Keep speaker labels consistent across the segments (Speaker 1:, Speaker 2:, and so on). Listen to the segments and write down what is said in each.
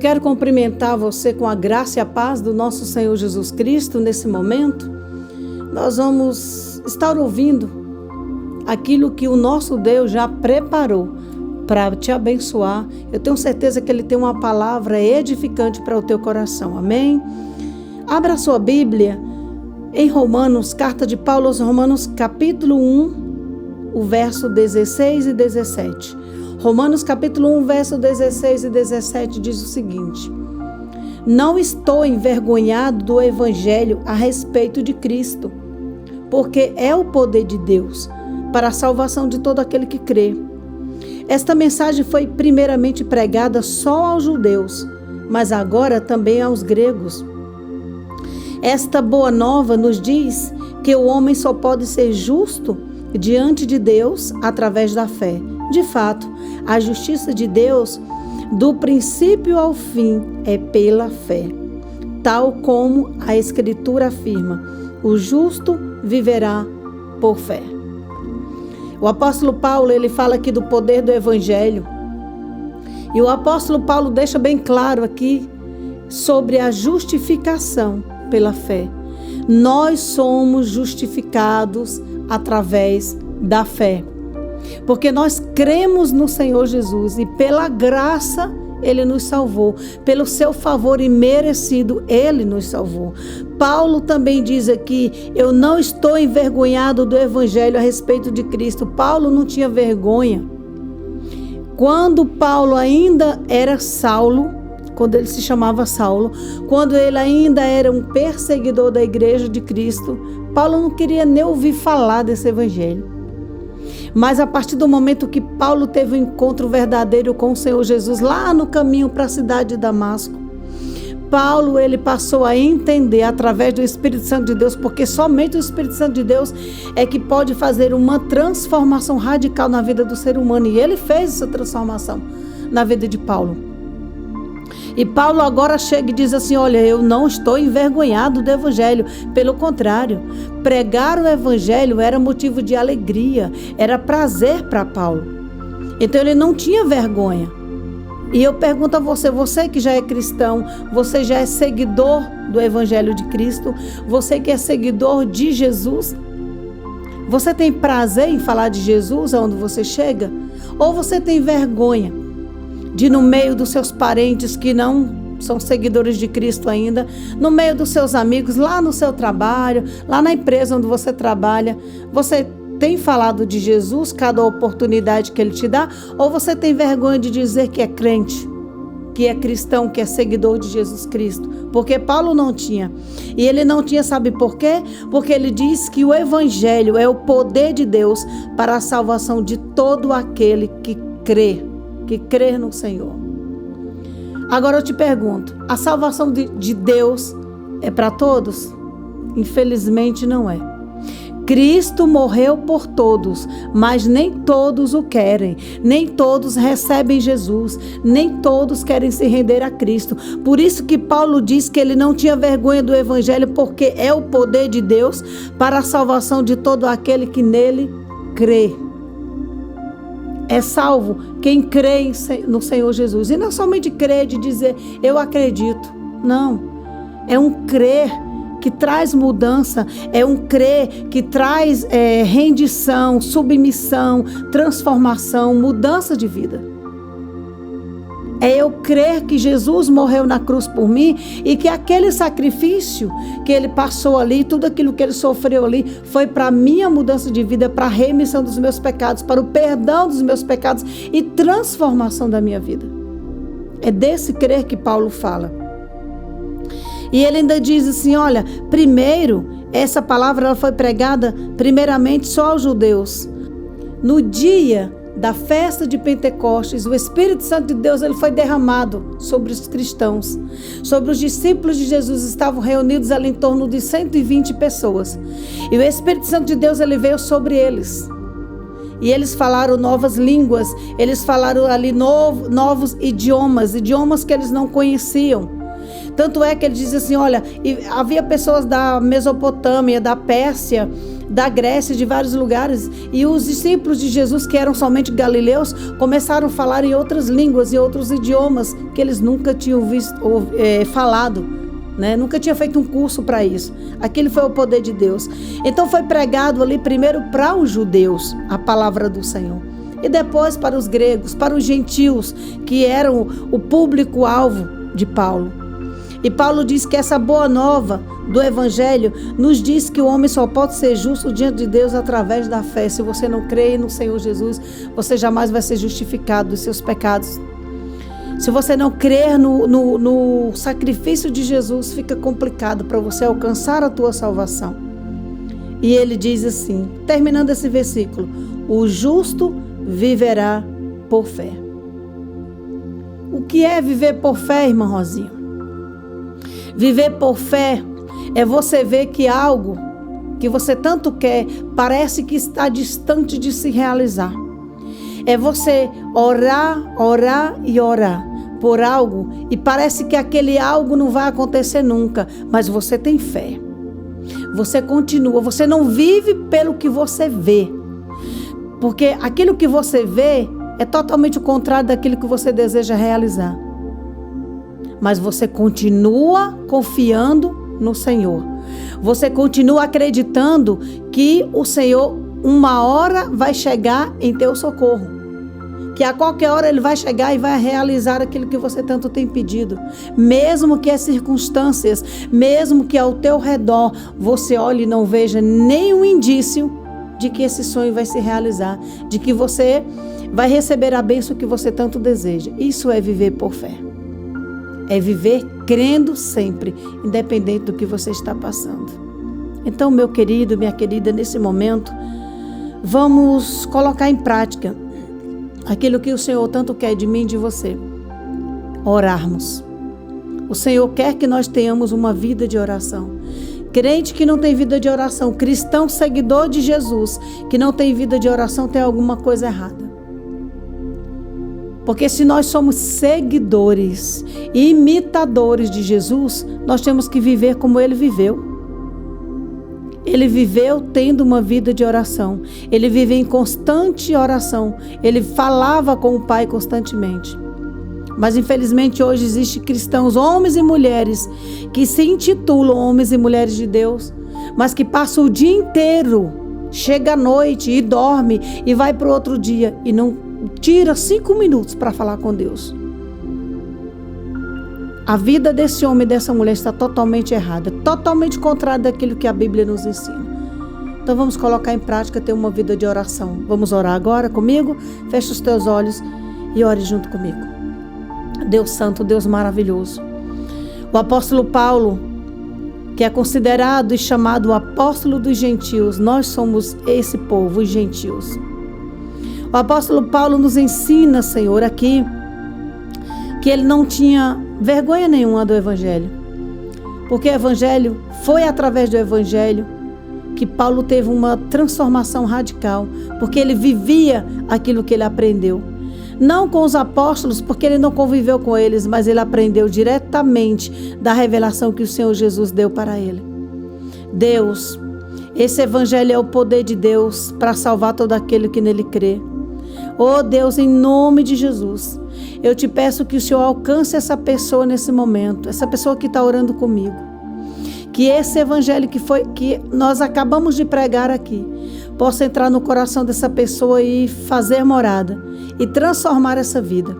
Speaker 1: quero cumprimentar você com a graça e a paz do nosso Senhor Jesus Cristo. Nesse momento, nós vamos estar ouvindo aquilo que o nosso Deus já preparou para te abençoar. Eu tenho certeza que Ele tem uma palavra edificante para o teu coração. Amém? Abra a sua Bíblia em Romanos, carta de Paulo aos Romanos, capítulo 1, o verso 16 e 17. Romanos capítulo 1, verso 16 e 17 diz o seguinte: não estou envergonhado do evangelho a respeito de Cristo, porque é o poder de Deus para a salvação de todo aquele que crê. Esta mensagem foi primeiramente pregada só aos judeus, mas agora também aos gregos. Esta boa nova nos diz que o homem só pode ser justo diante de Deus através da fé. De fato, a justiça de Deus, do princípio ao fim, é pela fé. Tal como a Escritura afirma, o justo viverá por fé. O apóstolo Paulo, ele fala aqui do poder do Evangelho. E o apóstolo Paulo deixa bem claro aqui sobre a justificação pela fé. Nós somos justificados através da fé. Porque nós cremos no Senhor Jesus e pela graça Ele nos salvou. Pelo seu favor imerecido, Ele nos salvou. Paulo também diz aqui: eu não estou envergonhado do Evangelho a respeito de Cristo. Paulo não tinha vergonha. Quando Paulo ainda era Saulo, quando ele se chamava Saulo, quando ele ainda era um perseguidor da igreja de Cristo, Paulo não queria nem ouvir falar desse Evangelho. Mas a partir do momento que Paulo teve um encontro verdadeiro com o Senhor Jesus, lá no caminho para a cidade de Damasco, Paulo, ele passou a entender através do Espírito Santo de Deus, porque somente o Espírito Santo de Deus é que pode fazer uma transformação radical na vida do ser humano. E ele fez essa transformação na vida de Paulo. E Paulo agora chega e diz assim: olha, eu não estou envergonhado do Evangelho. Pelo contrário, pregar o Evangelho era motivo de alegria, era prazer para Paulo. Então ele não tinha vergonha. E eu pergunto a você, você que já é cristão, você já é seguidor do Evangelho de Cristo, você que é seguidor de Jesus, você tem prazer em falar de Jesus aonde você chega? Ou você tem vergonha de, no meio dos seus parentes que não são seguidores de Cristo ainda, no meio dos seus amigos, lá no seu trabalho, lá na empresa onde você trabalha, você tem falado de Jesus cada oportunidade que Ele te dá? Ou você tem vergonha de dizer que é crente, que é cristão, que é seguidor de Jesus Cristo? Porque Paulo não tinha. E ele não tinha, sabe por quê? Porque ele diz que o Evangelho é o poder de Deus para a salvação de todo aquele que crer no Senhor. Agora eu te pergunto, a salvação de Deus é para todos? Infelizmente não é. Cristo morreu por todos, mas nem todos o querem, nem todos recebem Jesus, nem todos querem se render a Cristo. Por isso que Paulo diz que ele não tinha vergonha do Evangelho, porque é o poder de Deus para a salvação de todo aquele que nele crê. É salvo quem crê no Senhor Jesus. E não somente crer de dizer, eu acredito. Não. É um crer que traz mudança. É um crer que traz rendição, submissão, transformação, mudança de vida. É eu crer que Jesus morreu na cruz por mim e que aquele sacrifício que Ele passou ali, tudo aquilo que Ele sofreu ali, foi para a minha mudança de vida, para a remissão dos meus pecados, para o perdão dos meus pecados e transformação da minha vida. É desse crer que Paulo fala. E ele ainda diz assim, olha, primeiro, essa palavra ela foi pregada primeiramente só aos judeus. No dia da festa de Pentecostes, o Espírito Santo de Deus ele foi derramado sobre os cristãos, sobre os discípulos de Jesus. Estavam reunidos ali em torno de 120 pessoas. E o Espírito Santo de Deus ele veio sobre eles. E eles falaram novas línguas, eles falaram ali novos idiomas que eles não conheciam. Tanto é que ele diz assim, olha, havia pessoas da Mesopotâmia, da Pérsia, da Grécia, de vários lugares, e os discípulos de Jesus, que eram somente galileus, começaram a falar em outras línguas e outros idiomas que eles nunca tinham falado, né? Nunca tinha feito um curso para isso. Aquele foi o poder de Deus. Então foi pregado ali primeiro para os judeus a palavra do Senhor, e depois para os gregos, para os gentios, que eram o público-alvo de Paulo. E Paulo diz que essa boa nova do Evangelho nos diz que o homem só pode ser justo diante de Deus através da fé. Se você não crê no Senhor Jesus, você jamais vai ser justificado dos seus pecados. Se você não crer no sacrifício de Jesus, fica complicado para você alcançar a tua salvação. E ele diz assim, terminando esse versículo: o justo viverá por fé. O que é viver por fé, irmã Rosinha? Viver por fé é você ver que algo que você tanto quer parece que está distante de se realizar. É você orar e orar por algo e parece que aquele algo não vai acontecer nunca, mas você tem fé. Você continua, você não vive pelo que você vê, porque aquilo que você vê é totalmente o contrário daquilo que você deseja realizar. Mas você continua confiando no Senhor. Você continua acreditando que o Senhor, uma hora, vai chegar em teu socorro. Que a qualquer hora Ele vai chegar e vai realizar aquilo que você tanto tem pedido. Mesmo que as circunstâncias, mesmo que ao teu redor você olhe e não veja nenhum indício de que esse sonho vai se realizar, de que você vai receber a bênção que você tanto deseja. Isso é viver por fé. É viver crendo sempre, independente do que você está passando. Então, meu querido, minha querida, nesse momento, vamos colocar em prática aquilo que o Senhor tanto quer de mim e de você. Orarmos. O Senhor quer que nós tenhamos uma vida de oração. Crente que não tem vida de oração, cristão seguidor de Jesus, que não tem vida de oração, tem alguma coisa errada. Porque se nós somos seguidores e imitadores de Jesus, nós temos que viver como Ele viveu. Ele viveu tendo uma vida de oração. Ele viveu em constante oração. Ele falava com o Pai constantemente. Mas infelizmente hoje existem cristãos, homens e mulheres, que se intitulam homens e mulheres de Deus, mas que passam o dia inteiro, chega à noite e dorme e vai para o outro dia e não tira 5 minutos para falar com Deus. A vida desse homem e dessa mulher está totalmente errada, totalmente contrária daquilo que a Bíblia nos ensina. Então vamos colocar em prática ter uma vida de oração. Vamos orar agora comigo? Fecha os teus olhos e ore junto comigo. Deus santo, Deus maravilhoso. O apóstolo Paulo, que é considerado e chamado o apóstolo dos gentios, nós somos esse povo, os gentios. O apóstolo Paulo nos ensina, Senhor, aqui, que ele não tinha vergonha nenhuma do Evangelho. Porque o Evangelho, foi através do Evangelho que Paulo teve uma transformação radical. Porque ele vivia aquilo que ele aprendeu. Não com os apóstolos, porque ele não conviveu com eles, mas ele aprendeu diretamente da revelação que o Senhor Jesus deu para ele. Deus, esse Evangelho é o poder de Deus para salvar todo aquele que nele crê. Oh Deus, em nome de Jesus, eu te peço que o Senhor alcance essa pessoa nesse momento, essa pessoa que está orando comigo. Que esse Evangelho que nós acabamos de pregar aqui, possa entrar no coração dessa pessoa e fazer morada, e transformar essa vida.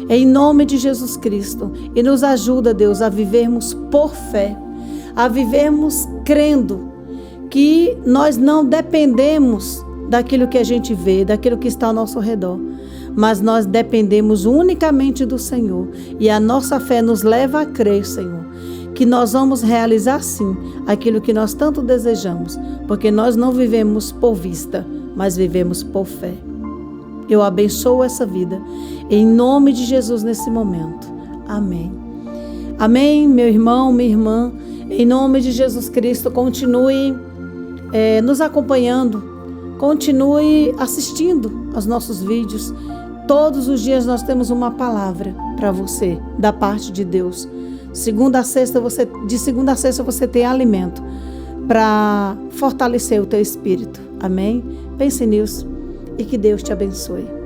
Speaker 1: Em nome de Jesus Cristo. E nos ajuda, Deus, a vivermos por fé, a vivermos crendo que nós não dependemos daquilo que a gente vê, daquilo que está ao nosso redor, mas nós dependemos unicamente do Senhor, e a nossa fé nos leva a crer, Senhor, que nós vamos realizar sim aquilo que nós tanto desejamos, porque nós não vivemos por vista, mas vivemos por fé. Eu abençoo essa vida, em nome de Jesus nesse momento. Amém. Amém, meu irmão, minha irmã, em nome de Jesus Cristo, continue nos acompanhando. Continue assistindo aos nossos vídeos. Todos os dias nós temos uma palavra para você, da parte de Deus. De segunda a sexta você tem alimento. para fortalecer o teu espírito. Amém? Pense nisso e que Deus te abençoe.